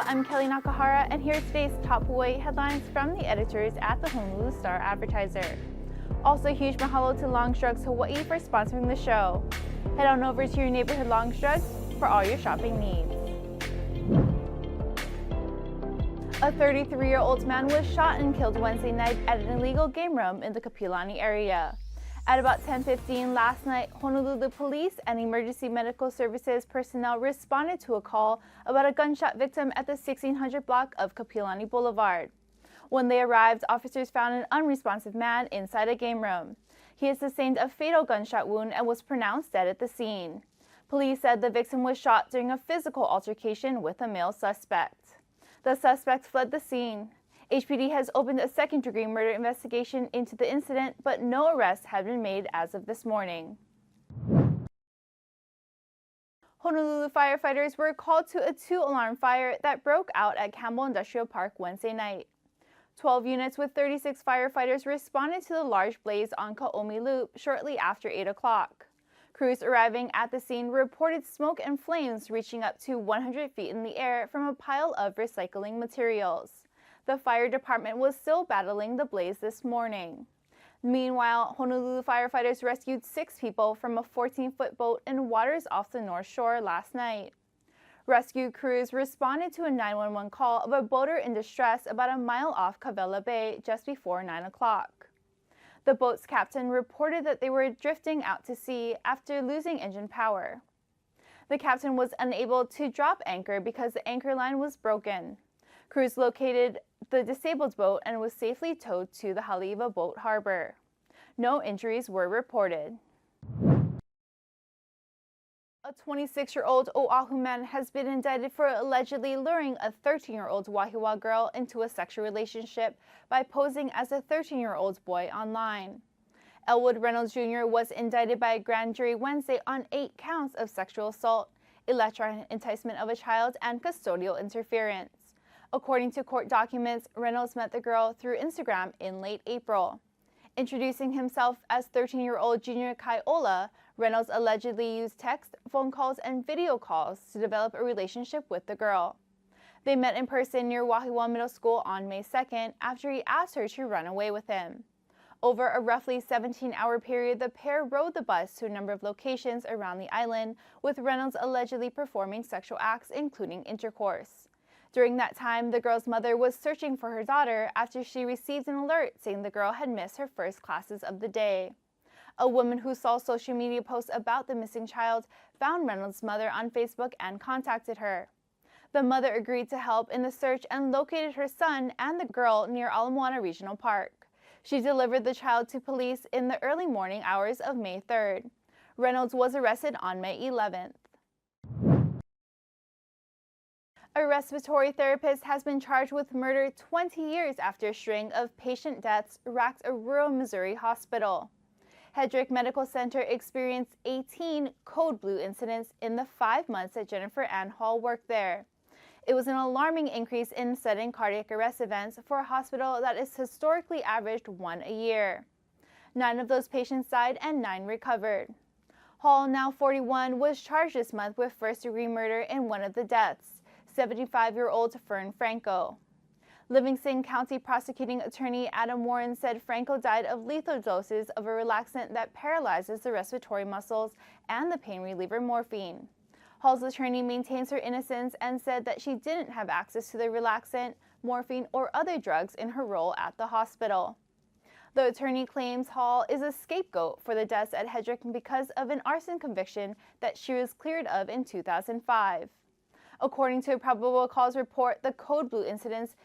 I'm Kellie Nakahara, and here are today's top Hawaii headlines from the editors at the Honolulu Star-Advertiser. Also, huge mahalo to Longs Drugs Hawaii for sponsoring the show. Head on over to your neighborhood Longs Drugs for all your shopping needs. A 33-year-old man was shot and killed Wednesday night at an illegal game room in the Kapiolani area. At about 10:15 last night, Honolulu police and emergency medical services personnel responded to a call about a gunshot victim at the 1600 block of Kapiolani Boulevard. When they arrived, officers found an unresponsive man inside a game room. He had sustained a fatal gunshot wound and was pronounced dead at the scene. Police said the victim was shot during a physical altercation with a male suspect. The suspect fled the scene. HPD has opened a second-degree murder investigation into the incident, but no arrests have been made as of this morning. Honolulu firefighters were called to a 2-alarm fire that broke out at Campbell Industrial Park Wednesday night. 12 units with 36 firefighters responded to the large blaze on Kaomi Loop shortly after 8 o'clock. Crews arriving at the scene reported smoke and flames reaching up to 100 feet in the air from a pile of recycling materials. The fire department was still battling the blaze this morning. Meanwhile, Honolulu firefighters rescued 6 people from a 14-foot boat in waters off the North Shore last night. Rescue crews responded to a 911 call of a boater in distress about a mile off Kawela Bay just before 9 o'clock. The boat's captain reported that they were drifting out to sea after losing engine power. The captain was unable to drop anchor because the anchor line was broken. Crews located the disabled boat and was safely towed to the Haleiwa Boat Harbor. No injuries were reported. A 26-year-old Oahu man has been indicted for allegedly luring a 13-year-old Wahiawa girl into a sexual relationship by posing as a 13-year-old boy online. Elwood Reynolds Jr. was indicted by a grand jury Wednesday on 8 counts of sexual assault, electronic enticement of a child, and custodial interference. According to court documents, Reynolds met the girl through Instagram in late April. Introducing himself as 13-year-old Junior Kaiola, Reynolds allegedly used text, phone calls, and video calls to develop a relationship with the girl. They met in person near Wahiawa Middle School on May 2nd after he asked her to run away with him. Over a roughly 17-hour period, the pair rode the bus to a number of locations around the island, with Reynolds allegedly performing sexual acts, including intercourse. During that time, the girl's mother was searching for her daughter after she received an alert saying the girl had missed her first classes of the day. A woman who saw social media posts about the missing child found Reynolds' mother on Facebook and contacted her. The mother agreed to help in the search and located her son and the girl near Ala Moana Regional Park. She delivered the child to police in the early morning hours of May 3rd. Reynolds was arrested on May 11th. A respiratory therapist has been charged with murder 20 years after a string of patient deaths racked a rural Missouri hospital. Hedrick Medical Center experienced 18 code blue incidents in the 5 months that Jennifer Ann Hall worked there. It was an alarming increase in sudden cardiac arrest events for a hospital that has historically averaged 1 a year. 9 of those patients died and 9 recovered. Hall, now 41, was charged this month with first-degree murder in one of the deaths, 75-year-old Fern Franco. Livingston County Prosecuting Attorney Adam Warren said Franco died of lethal doses of a relaxant that paralyzes the respiratory muscles and the pain reliever morphine. Hall's attorney maintains her innocence and said that she didn't have access to the relaxant, morphine, or other drugs in her role at the hospital. The attorney claims Hall is a scapegoat for the deaths at Hedrick because of an arson conviction that she was cleared of in 2005. According to a probable cause report, the code blue incidents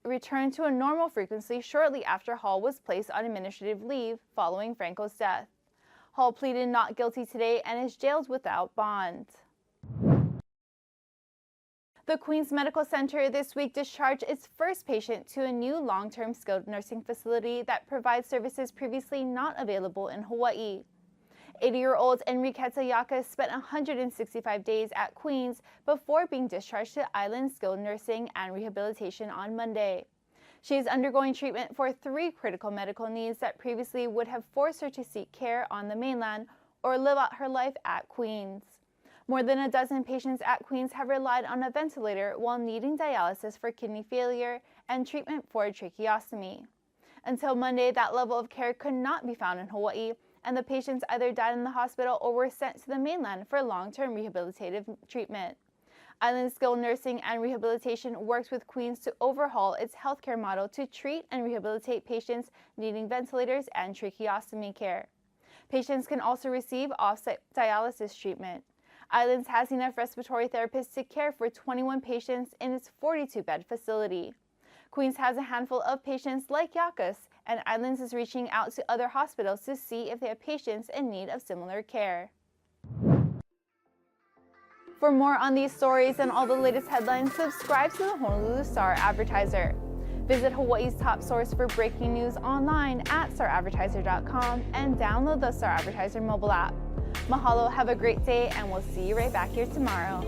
returned to a normal frequency shortly after Hall was placed on administrative leave following Franco's death. Hall pleaded not guilty today and is jailed without bond. The Queens Medical Center this week discharged its first patient to a new long-term skilled nursing facility that provides services previously not available in Hawaii. 80-year-old Enriqueta Yaka spent 165 days at Queens before being discharged to Island Skilled Nursing and Rehabilitation on Monday. She is undergoing treatment for 3 critical medical needs that previously would have forced her to seek care on the mainland or live out her life at Queens. More than a dozen patients at Queens have relied on a ventilator while needing dialysis for kidney failure and treatment for a tracheostomy. Until Monday, that level of care could not be found in Hawaii, and the patients either died in the hospital or were sent to the mainland for long-term rehabilitative treatment. Island Skilled Nursing and Rehabilitation works with Queens to overhaul its healthcare model to treat and rehabilitate patients needing ventilators and tracheostomy care. Patients can also receive off-site dialysis treatment. Islands has enough respiratory therapists to care for 21 patients in its 42-bed facility. Queens has a handful of patients like Yakas, and Islands is reaching out to other hospitals to see if they have patients in need of similar care. For more on these stories and all the latest headlines, subscribe to the Honolulu Star-Advertiser. Visit Hawaii's top source for breaking news online at staradvertiser.com and download the Star-Advertiser mobile app. Mahalo, have a great day, and we'll see you right back here tomorrow.